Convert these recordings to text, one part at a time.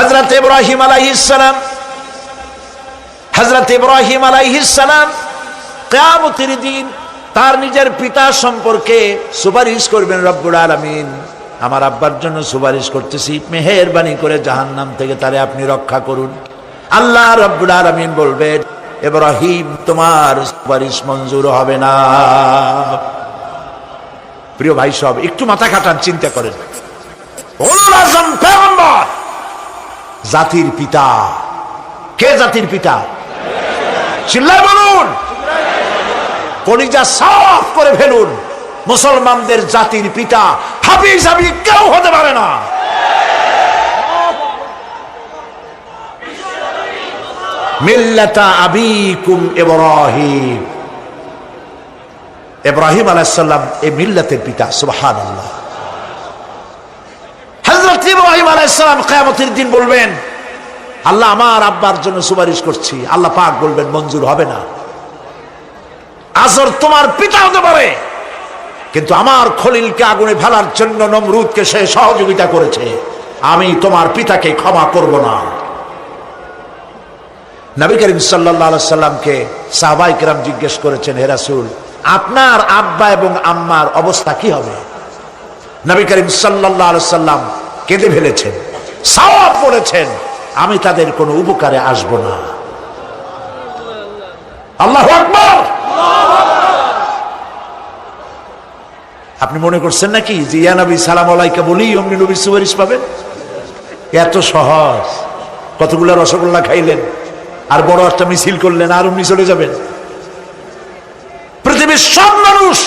হযরত ইব্রাহিম আলাইহিস সালাম কিয়ামতের দিন তার নিজের পিতা সম্পর্কে সুপারিশ করবেন। রব্বুল আলামিন, আমার আব্বার জন্য সুপারিশ করতেছি, মেহেরবানি করে জাহান্নাম থেকে তারে আপনি রক্ষা করুন। আল্লাহ রব্বুল আলামিন বলবেন, ইব্রাহিম, তোমার সুপারিশ মঞ্জুর হবে না। প্রিয় ভাই সব, একটু মাথা খাটান, চিন্তা করেন। উলুল আযম পয়গম্বর, জাতির পিতা। কে জাতির পিতা? চিল্লায় বলুন, কলিজা সাফ করে ফেলুন। মুসলমানদের জাতির পিতা হাফিজ আবি কেউ হতে পারে না। মিল্লাতা আবিকুম ইব্রাহিম, ইব্রাহিম আলাইহিস সালাম এই মিল্লাতের পিতা। সুবহানাল্লাহ। হযরত ইব্রাহিম আলাইহিস সালাম কিয়ামতের দিন বলবেন, আল্লাহ, আমার আব্বার জন্য সুপারিশ করছি। আল্লাহ পাক বলবেন, মঞ্জুর হবে না। আজর তোমার পিতা হতে পারে, কিন্তু আমার খলিলকে আগুনে ফেলার জন্য নমরুদকে সে সহযোগিতা করেছে, আমি তোমার পিতাকে ক্ষমা করব না। নবী করিম সাল্লাল্লাহু আলাইহি সাল্লামকে সাহাবায়ে কেরাম জিজ্ঞেস করেছেন, হে রাসূল, আপনার আব্বা এবং আম্মার অবস্থা কি হবে? নবী করিম সাল্লাল্লাহু আলাইহি সাল্লাম কেঁদে ফেলেছেন, সওয়াব বলেছেন, আমি তাদের কোনো উপকারে আসব না। আল্লাহু আকবার। আপনি মনে করছেন নাকি যে ইয়া নবী সালাম আলাইকা বলি অমনি নবীর সুপারিশ পাবেন? এত সহজ। কতগুলো রসগোল্লা খাইলেন আর বড় একটা মিছিল করলেন আর অমনি চলে যাবেন? পৃথিবীর সব মানুষ,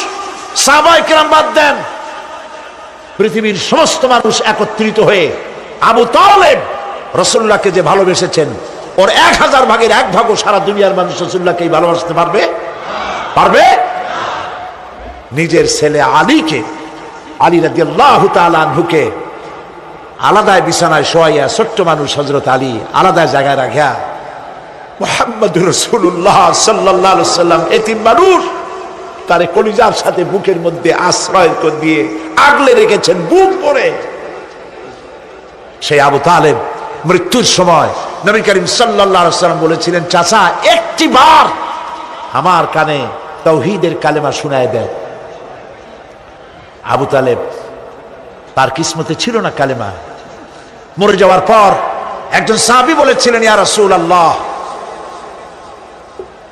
সাহাবায়ে কেরাম বাদ দেন, পৃথিবীর সমস্ত মানুষ একত্রিত হয়ে আবু তালেব রাসূলুল্লাহকে যে ভালোবেসেছেন, ওর 1000 ভাগের 1 ভাগও সারা দুনিয়ার মানুষ রাসূলুল্লাহকে ভালোবাসতে পারবে? পারবে? নিজের ছেলে আলীকে, আলী রাদিয়াল্লাহু তাআলা আনহুকে আলাদা বিছানায় শোয়াইয়া, ছোট্ট মানুষ হযরত আলী আলাদা জায়গায় রাখিয়া, মুহাম্মদুর রাসূলুল্লাহ সাল্লাল্লাহু আলাইহি ওয়াসাল্লাম এতিম মানুষ, তারে কলিজার সাথে বুকের মধ্যে আশ্রয় করে দিয়ে আগলে রেখেছেন বুক ভরে। সেই আবু তালেব মৃত্যুর সময় নবী করিম সাল্লাল্লাহু আলাইহি ওয়াসাল্লাম বলেছিলেন, চাচা, একটিবার আমার কানে তাওহীদের কালেমা শোনায় দেন। আবু তালেব, তার কিসমতে ছিল না কালেমা। মরে যাওয়ার পর একজন সাহাবী বলেছিলেন, ইয়া রাসূলুল্লাহ,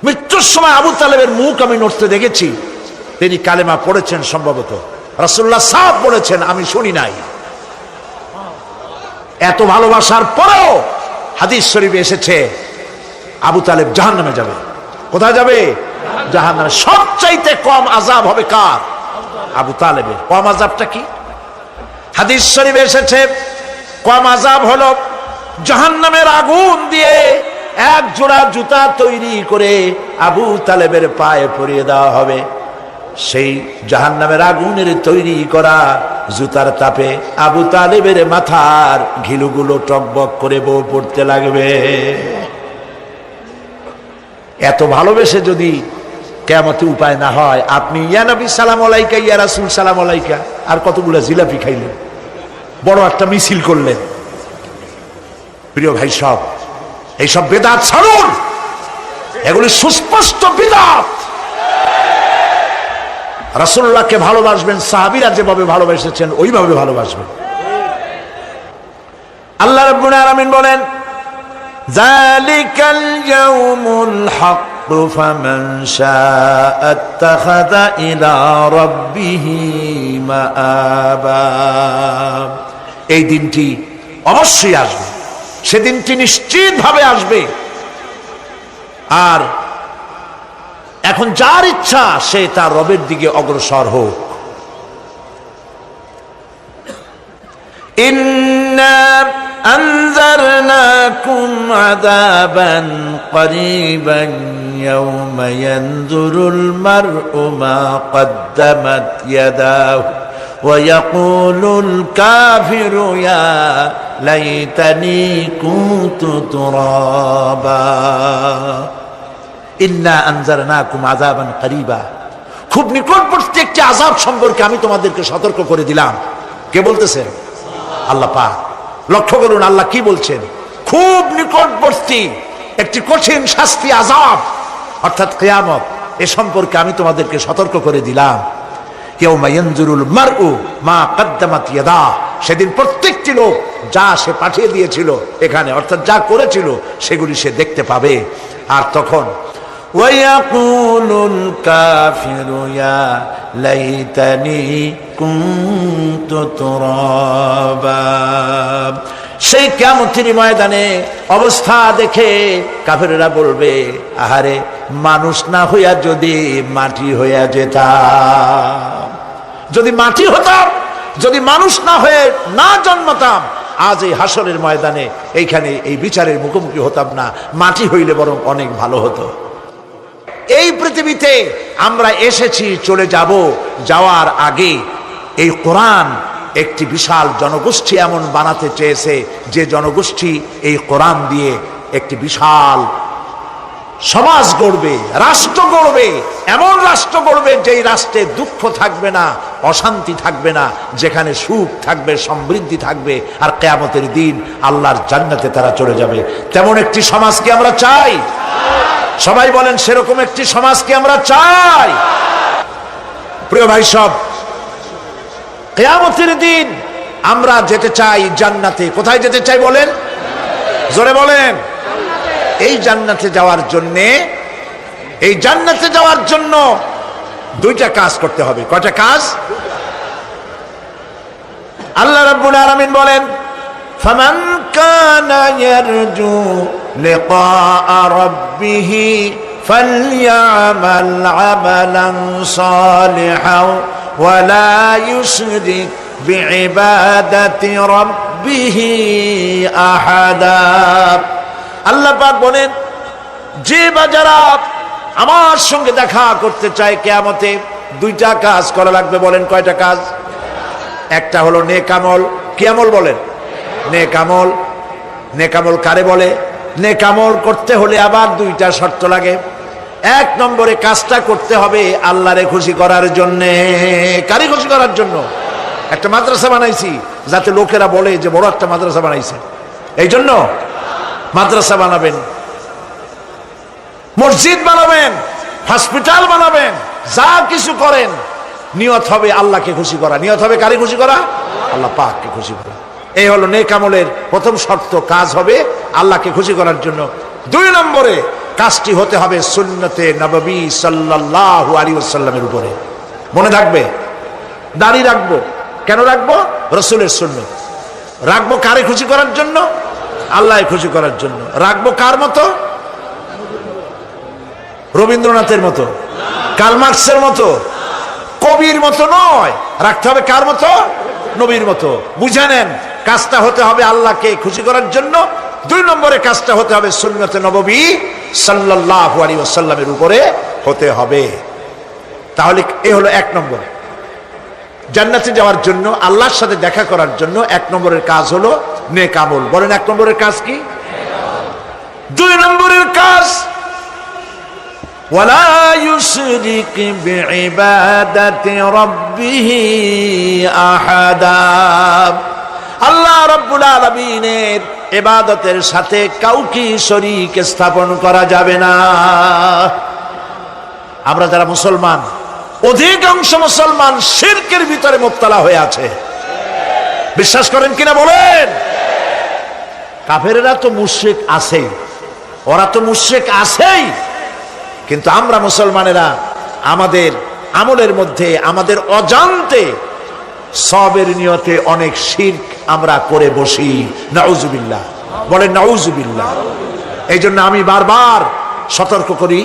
মৃত্যুর সময় আবু তালেবের মুখ আমি নড়তে দেখেছি, তিনি কালেমা পড়েছেন সম্ভবত। রাসূলুল্লাহ সাফ বলেছেন, আমি শুনি নাই। এত ভালোবাসার পরেও হাদিস শরীফে এসেছে আবু তালেব জাহান্নামে যাবে। কোথায় যাবে? জাহান্নামে। সবচাইতে কম আযাব হবে কার? আবু তালেবের। কম আযাবটা কি? হাদিস শরীফে এসেছে কম আযাব হলো জাহান্নামের আগুন দিয়ে 1 জোড়া জুতা তৈরি করে আবু তালেবের পায়ে পরিয়ে দেওয়া হবে। সেই জাহান্নামের আগুনের তৈরি করা জুতার তাপে আবু তালেবের মাথার ঘিলুগুলো টকবক করে বউ পড়তে লাগবে। এত ভালোবেসে যদি কিয়ামতে উপায় না হয়, আপনি ইয়া নবী সালাম আলাইকা, ইয়া রাসূল সালাম আলাইকা, আর কতগুলো জিলাপি খাইলেন, বড় একটা মিছিল করলেন। প্রিয় ভাই সব, এইসব বেদাত ছাড়ুন, এগুলি সুস্পষ্ট বিদআত। রাসূলুল্লাহকে ভালোবাসবেন, সাহাবীরা যেভাবে ভালোবেসেছেন ওইভাবে ভালোবাসবেন। আল্লাহ রাব্বুল আলামিন বলেন, যালিকাল ইয়াউমুল হক ফামান শাআ আত্তাখাযা ইলা রাব্বিহি মাআবা। এই দিনটি অবশ্যই আসবে, সেদিনটি নিশ্চিতভাবে আসবে। আর এখন যার ইচ্ছা সে তার রবের দিকে অগ্রসর হোক। ইন্না আনজারনাকুম আযাবান করিবান ইয়াওমা ইয়ানজুরুল মার'উ মা কদ্দামাত ইয়াদাহু ওয়া ইয়াকুলুল কাফিরু ইয়া লাইতানি কুনতু তুরাবা। ইন্না আনজারনাকুম আযাবান করিবা, খুব নিকটবর্তী একটি আযাব সম্পর্কে আমি তোমাদেরকে সতর্ক করে দিলাম। কে বলতেছেন? আল্লাহ পাক। লক্ষ্য করুন আল্লাহ কি বলছেন, খুব নিকটবর্তী একটি কঠিন শাস্তি, আযাব, অর্থাৎ কিয়ামত। এ সম্পর্কে আমি তোমাদেরকে সতর্ক করে দিলাম। ইয়াউমা ইয়ানজুরুল মারউ মা কদ্দামাত ইয়াদা, সেদিন প্রত্যেকটি লোক যা সে পাঠিয়ে দিয়েছিল এখানে, অর্থাৎ যা করেছিল সেগুলি সে দেখতে পাবে। আর তখন ওয়ায়াকুলুল কাফিরু ইয়া লাইতানি কুনতু তুরাবা, সেই কিয়ামতের ময়দানে অবস্থা দেখে কাফেররা বলবে, আহারে মানুষ না হইয়া যদি মাটি হইয়া যেতাম, যদি মাটি হতাম, যদি মানুষ না হয়ে না জন্মতাম, আজ এই হাসরের ময়দানে এইখানে এই বিচারের মুখোমুখি হতাম না, মাটি হইলে বরং অনেক ভালো হতো। এই পৃথিবীতে আমরা এসেছি, চলে যাব, যাওয়ার আগে এই কোরআন একটি বিশাল জনগোষ্ঠী এমন বানাতে চেয়েছে, যে জনগোষ্ঠী এই কোরআন দিয়ে একটি বিশাল সমাজ গড়বে, রাষ্ট্র গড়বে, এমন রাষ্ট্র গড়বে যেই রাষ্ট্রে দুঃখ থাকবে না, অশান্তি থাকবে না, যেখানে সুখ থাকবে, সমৃদ্ধি থাকবে, আর কিয়ামতের দিন আল্লাহর জান্নাতে তারা চলে যাবে। তেমন একটি সমাজ কি আমরা চাই? সবাই বলেন, সেরকম একটি সমাজ কি আমরা চাই? প্রিয় ভাই সব, কিয়ামতের দিন আমরা যেতে চাই জান্নাতে। কোথায় যেতে চাই বলেন? জোরে বলেন। এই জান্নাতে যাওয়ার জন্য, এই জান্নাতে যাওয়ার জন্য দুইটা কাজ করতে হবে। কয়টা কাজ? আল্লাহ রাব্বুল আলামিন বলেন, ফামান কানা ইয়ারজু লিকাআ রাব্বিহি ফালইয়ামাল আমালান সালিহান ওয়ালা ইউশরিক বিইবাদাতি রাব্বিহি আহাদা। আল্লাহ পাক বলেন, যে বা যারা আমার সঙ্গে দেখা করতে চায় কিয়ামতে, দুইটা কাজ করা লাগবে। বলেন কয়টা কাজ? একটা হলো নেক আমল। কি আমল বলেন? নেক আমল। নেক আমল কারে বলে? নেক আমল করতে হলে আবার দুইটা শর্ত লাগে। এক নম্বরে কাজটা করতে হবে আল্লাহরে খুশি করার জন্যে। কারে খুশি করার জন্য? একটা মাদ্রাসা বানাইছি যাতে লোকেরা বলে যে বড় একটা মাদ্রাসা বানাইছে, এই জন্য মাদ্রাসা বানাবেন, মসজিদ বানাবেন, হসপিটাল বানাবেন, যা কিছু করেন নিয়ত হবে আল্লাহকে খুশি করা। নিয়ত হবে কারে খুশি করা? আল্লাহ পাককে খুশি করা। এই হলো নেক আমলের প্রথম শর্ত, কাজ হবে আল্লাহকে খুশি করার জন্য। দুই নম্বরে কাজটি হতে হবে সুন্নতে নববী সাল্লাল্লাহু আলাইহি ওয়াসাল্লামের উপরে। মনে থাকবে, দাড়ি রাখবো। কেন রাখবো? রাসূলের সুন্নত। রাখবো কারে খুশি করার জন্য? আল্লাহ খুশি করার জন্য। রাখবো কার মতো? রবীন্দ্রনাথের মতো, কার্ল মার্কসের মতো, কবির মতো নয়। রাখতে হবে কার মতো? নবীর মতো। বুঝে নেন, কাজটা হতে হবে আল্লাহকে খুশি করার জন্য। দুই নম্বরে কাজটা হতে হবে সুন্নতে নববী সাল্লাল্লাহু আলাইহি ওয়াসাল্লামের উপরে হতে হবে। তাহলে এ হলো এক নম্বর। জান্নাতে যাওয়ার জন্য, আল্লাহর সাথে দেখা করার জন্য এক নম্বরের কাজ হলো নেক আমল। বলেন এক নম্বরের কাজ কি? দুই নম্বরের কাজ ওয়ালা ইউশরিক বিইবাদাতি রাব্বিহি আহাদা। আল্লাহ রাব্বুল আলামিনের ইবাদতের সাথে কাউকে শরীক স্থাপন করা যাবে না। আমরা যারা মুসলমান, অধিকাংশ মুসলমান শিরকের ভিতরে মুবতালা হয়ে আছে। বিশ্বাস করেন কিনা বলেন? কাফেরেরা তো মুশরিক আছেই, ওরা তো মুশরিক আছেই, কিন্তু আমরা মুসলমানেরা আমাদের আমলের মধ্যে, আমাদের অজান্তে সবের নিয়তে অনেক শিরক আমরা করে বসি। নাউজুবিল্লাহ। বলেন নাউজুবিল্লাহ। এই জন্য আমি বারবার সতর্ক করি,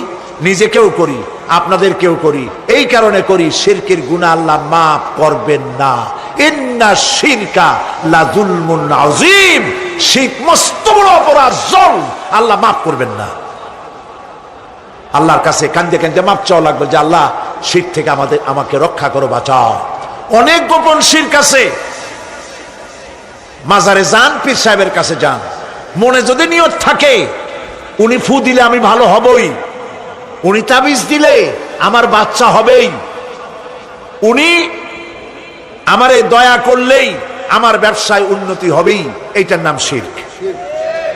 নিজেকেও করি, আপনাদেরকেও করি। এই কারণে করি, শিরকের গুনাহ আল্লাহ মাফ করবেন না। ইন্না শিরকা লা যুলমুন আযীম। শিরক মস্ত বড় অপরাধ, জুলম, আল্লাহ মাফ করবেন না। আল্লাহর কাছে কান্দে কান্দে মাপ চাওয়া লাগবে যে আল্লাহ শিরক থেকে আমাকে রক্ষা করো, বাঁচাও। অনেক গোপন শিরক আছে। মাজারে যান, পীর সাহেবের কাছে যান, মনে যদি নিয়ত থাকে উনি ফু দিলে আমি ভালো হবই, উনি তাবিজ দিলে আমার বাচ্চা হবেই, উনি আমারে দয়া করলেই আমার ব্যবসায় উন্নতি হবেই, এইটার নাম শিরক।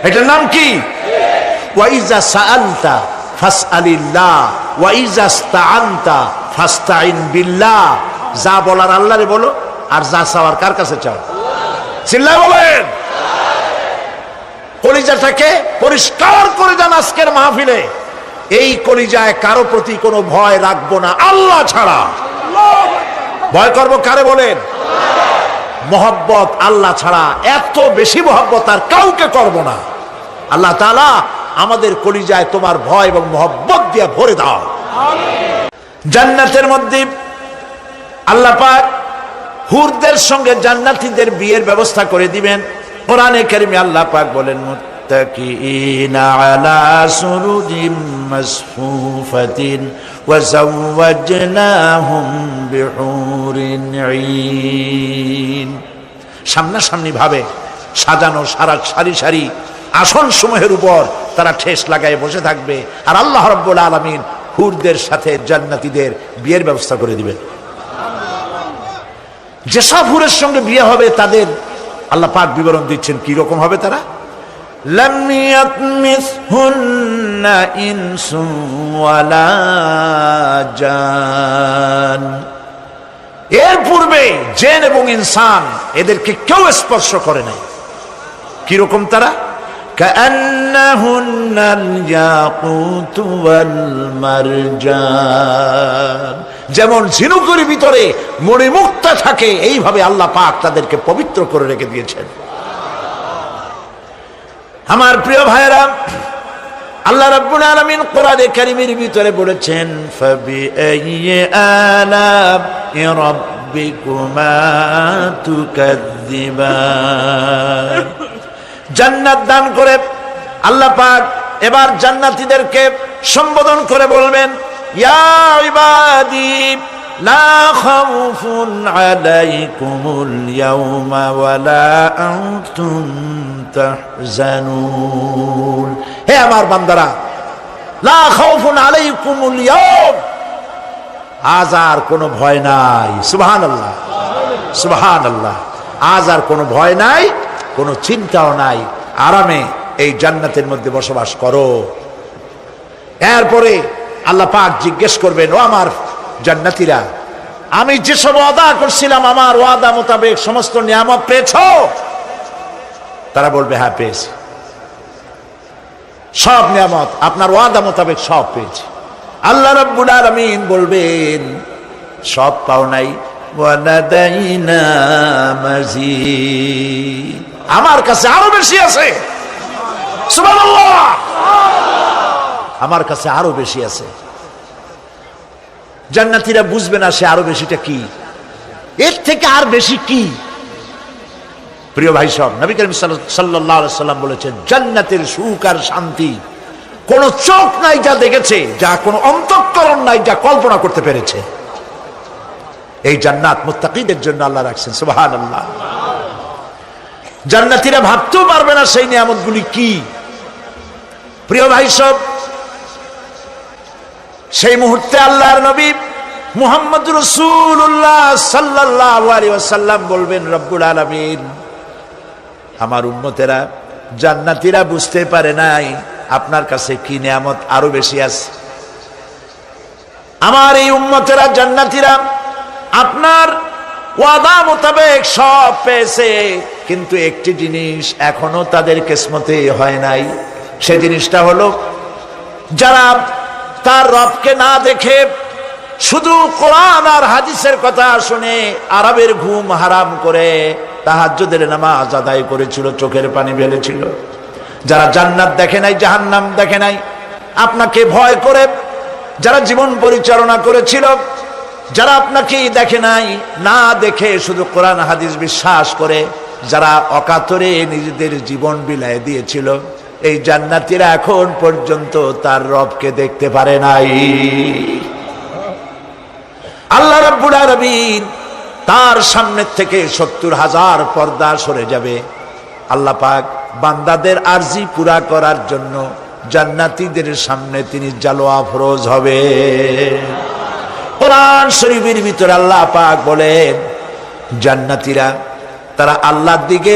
এটার নাম কি? ওয়াইজা সাআলতা ফাসআলিল্লাহ ওয়াইজা ইসতাআনতা ফাসতাইন বিল্লাহ। যা বলার আল্লাহরে বলো, আর যা চাওয়ার কার কাছে চাও? চিল্লায় বলেন। কলিজাটাকে পরিষ্কার করে যান আজকের মাহফিলে। এই কলিজায় কারো প্রতি কোনো ভয় রাখবো না আল্লাহ ছাড়া। ভয় করবো কারে বলেন? মহব্বত আল্লাহ ছাড়া, এত বেশি মহব্বত আর কাউকে করব না। আল্লাহ তাআলা আমাদের কলিজায় তোমার ভয় এবং মহব্বত দিয়ে ভরে দাও। জান্নাতের মধ্যে আল্লাহ পাক হুরদের সঙ্গে জান্নাতীদের বিয়ের ব্যবস্থা করে দিবেন। কোরআনে কারিমে আল্লাহ পাক বলেন, মুত্তাকিইনা আলা সুরুজিম মাসফুফাতিন ওয়া যাওয়াজনাহুম বিহুরিন ঈন। সামনাসামনি ভাবে সাজানো সারি সারি আসন সমূহের উপর তারা ঠেস লাগায় বসে থাকবে, আর আল্লাহ রাব্বুল আলামিন হুরদের সাথে জান্নাতীদের বিয়ের ব্যবস্থা করে দিবেন। যেসব হুরের সঙ্গে বিয়ে হবে তাদের আল্লাহ পাক বিবরণ দিচ্ছেন কি রকম হবে তারা। লাম ইয়াতমিসহুন্না ইনসুন ওয়ালা জান। এর পূর্বে জিন এবং ইনসান এদেরকে কেউ স্পর্শ করে নাই। কি রকম তারা? কাআন্নাহুন্নাল ইয়াকুতু ওয়াল মারজান। যেমন ঝিনুকের ভিতরে মণিমুক্তা থাকে, এইভাবে আল্লাহ পাক তাদেরকে পবিত্র করে রেখে দিয়েছেন। আমার প্রিয় ভাইরা, আল্লাহ রাব্বুল আলামিন কোরআনে কারীমের ভিতরে বলেছেন, ফাবিআইয়ি আলা'i রাব্বিকুমা তুকাযযিবান। জান্নাত দান করে আল্লাহ পাক এবার জান্নাতীদেরকে সম্বোধন করে বলবেন, ইয়া ইবাদি লা খাউফুন আলাইকুমুল ইয়াওমা ওয়ালা আনতুম তাহজানুন। হে আমার বান্দারা, লা খাউফুন আলাইকুমুল ইয়াওম, আজ আর কোনো ভয় নাই। সুবহানাল্লাহ, সুবহানাল্লাহ। আজ আর কোনো ভয় নাই, কোনো চিন্তাও নাই, আরামে এই জান্নাতের মধ্যে বসবাস করো। এরপরে আল্লাহ পাক জিজ্ঞেস করবেন, ও আমার জান্নাতীরা, আমি যেসব ওয়াদা করছিলাম আমার ওয়াদা মোতাবেক সমস্ত নিয়ামত পেয়েছো? তারা বলবে, হ্যাঁ পেয়েছি, সব নিয়ামত আপনার ওয়াদা মোতাবেক সব পেয়েছি। আল্লাহ রাব্বুল আলামিন বলবেন, সব পাও নাই, ওয়ালাদাইনা মাজিদ, আমার কাছে আরো বেশি আছে। সুবহানাল্লাহ, আমার কাছে আরো বেশি আছে। জান্নাতীরা বুঝবে না সে আরো বেশিটা কি, এর থেকে আর বেশি কি। প্রিয় ভাই সব, নবী করিম সাল্লাল্লাহু আলাইহি সাল্লাম বলেছেন, জান্নাতের সুখ আর শান্তি কোন চোখ নাই যা দেখেছে, যা কোন অন্তঃকরণ নাই যা কল্পনা করতে পেরেছে। এই জান্নাত মুত্তাকিদের জন্য আল্লাহ রাখছেন। সুবহানাল্লাহ। জান্নাতীরা ভাবতেও পারবে না সেই নিয়ামতগুলি কি। প্রিয় ভাই সব, সেই মুহূর্তে আল্লাহর নবী মুহাম্মদ রাসূলুল্লাহ সাল্লাল্লাহু আলাইহি ওয়াসাল্লাম বলবেন, রব্বুল আলামিন, আমার উম্মতেরা জান্নাতীরা বুঝতে পারে নাই আপনার কাছে কি নিয়ামত আরো বেশি আছে। আমার এই উম্মতেরা জান্নাতীরা আপনার ওয়াদা মোতাবেক সব পেয়েছে, কিন্তু একটি জিনিস এখনো তাদের কিসমতে হয় নাই। সে জিনিসটা হলো, যারা তার রবকে না দেখে শুধু কোরআন আর হাদিসের কথা শুনে আরবের ঘুম হারাম করে তাহাজ্জুদের নামাজ আদায় করেছিল, চোখের পানি ফেলেছিল, যারা জান্নাত দেখে নাই, জাহান্নাম দেখে নাই, আপনাকে ভয় করে যারা জীবন পরিচালনা করেছিল, যারা আপনাকে দেখে নাই, না দেখে শুধু কোরআন হাদিস বিশ্বাস করে যারা অকাতরে নিজেদের জীবন বিলায় দিয়েছিল, এই জান্নাতীরা এখন পর্যন্ত তার রবকে দেখতে পারে নাই। আল্লাহ রাব্বুল আলামিন তার সামনে থেকে ৭০,০০০ পর্দা সরে যাবে। আল্লাহ পাক বান্দাদের আরজি পুরা করার জন্য জান্নাতীদের সামনে তিনি জালোয়া ফরোজ হবে। কোরআন শরীফের ভিতরে আল্লাহ পাক বলেন, জান্নাতীরা তারা আল্লাহর দিকে,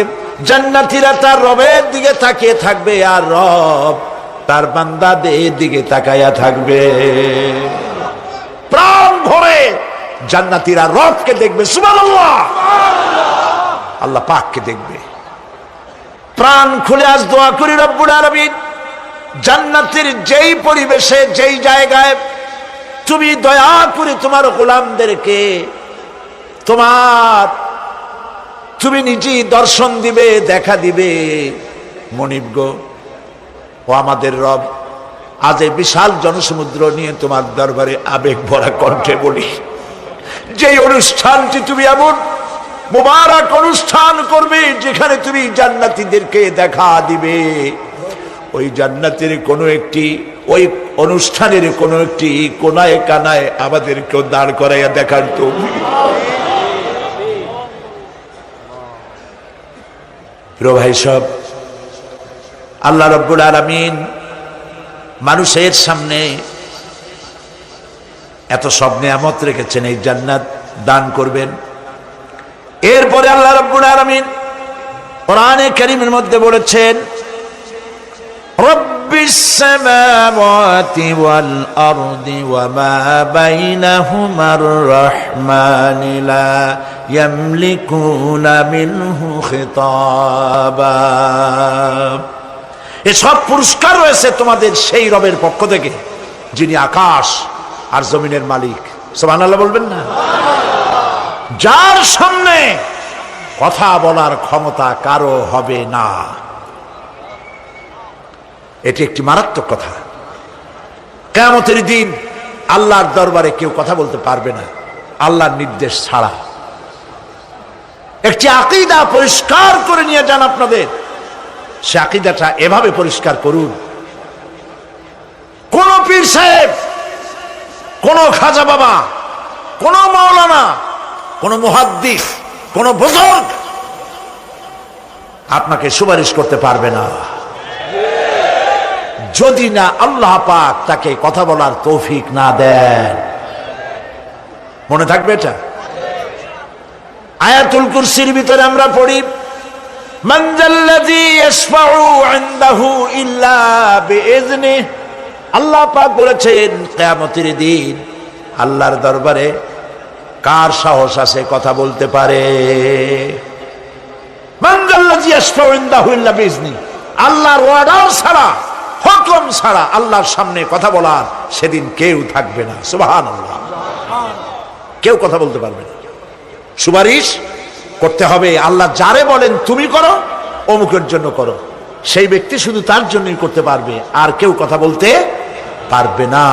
জান্নাতীরা তার রবের দিকে তাকিয়ে থাকবে, আর রব তার বান্দাদের দিকে তাকায়া থাকবে। প্রাণ ভরে জান্নাতীরা রবকে দেখবে, সুবহানাল্লাহ, আল্লাহ পাককে দেখবে। প্রাণ খুলে আজ দোয়া করি রব্বুল আলামিন, জান্নাতের যেই পরিবেশে, যেই জায়গায় তুমি দয়া করে তোমার গোলামদেরকে তুমি নিজেই দর্শন দিবে, দেখা দিবে। মনিব গো, ও আমাদের রব, আজ এই বিশাল জনসমুদ্র নিয়ে তোমার দরবারে আবেগ ভরা কণ্ঠে বলি, যে অনুষ্ঠানটি তুমি এমন মুবারক অনুষ্ঠান করবে যেখানে তুমি জান্নাতীদেরকে দেখা দিবে, ওই জান্নাতের কোনো একটি, ওই অনুষ্ঠানের কোনো একটি কোনায় কানায় আমাদেরকেও দাঁড় করাইয়া দেখার তৌফিক। প্রিয় ভাই সব, আল্লাহ রাব্বুল আলামিন মানুষের সামনে এত সব নিয়ামত রেখেছেন, এই জান্নাত দান করবেন। এরপরে আল্লাহ রাব্বুল আলামিন কোরআনে কারীমের মধ্যে বলেছেন, রব্বিস সামাওয়াতি ওয়াল আরদি ওয়া মা বাইনাহুমার রাহমানি লা ইয়ামলিকুনা মিনহু খিতাবা। এসব পুরস্কার রয়েছে তোমাদের সেই রবের পক্ষ থেকে যিনি আকাশ আর জমিনের মালিক। সুবহানাল্লাহ বলবেন না? যার সামনে কথা বলার ক্ষমতা কারো হবে না। এটি একটি মারাত্মক কথা। কিয়ামতের দিন আল্লাহর দরবারে কেউ কথা বলতে পারবে না আল্লাহর নির্দেশ ছাড়া। একটি আকীদা পরিষ্কার করে নিয়ে যান আপনাদের, সে আকীদাটা এভাবে পরিষ্কার করুন, কোন পীর সাহেব, কোন খাজা বাবা, কোন মাওলানা, কোন মুহাদ্দিস, কোন বুজুর্গ আপনাকে সুপারিশ করতে পারবে না যদি না আল্লাহ পাক তাকে কথা বলার তৌফিক না দেন। মনে থাকবে এটা। আয়াতুল কুরসির ভিতরে আমরা পড়ি, মান যাল্লাযী ইয়াশফাউ ইনদাহু ইল্লা বিইজনিহি। আল্লাহ পাক বলেছেন কিয়ামতের দিন আল্লাহর দরবারে কার সাহস আছে কথা বলতে পারে? মান যাল্লাযী ইয়াশফাউ ইনদাহু ইল্লা বিইজনিহি। আল্লাহর অর্ডার ছাড়া, হুকুম ছাড়া আল্লাহর সামনে কথা বলার সেদিন কেউ থাকবে না। সুবহানাল্লাহ। কেউ কথা বলতে পারবে না। সুপারিশ করতে হবে আল্লাহ যারে বলেন তুমি করো, অমুকের জন্য করো, সেই ব্যক্তি শুধু তার জন্যই করতে পারবে, আর কেউ কথা বলতে পারবে না।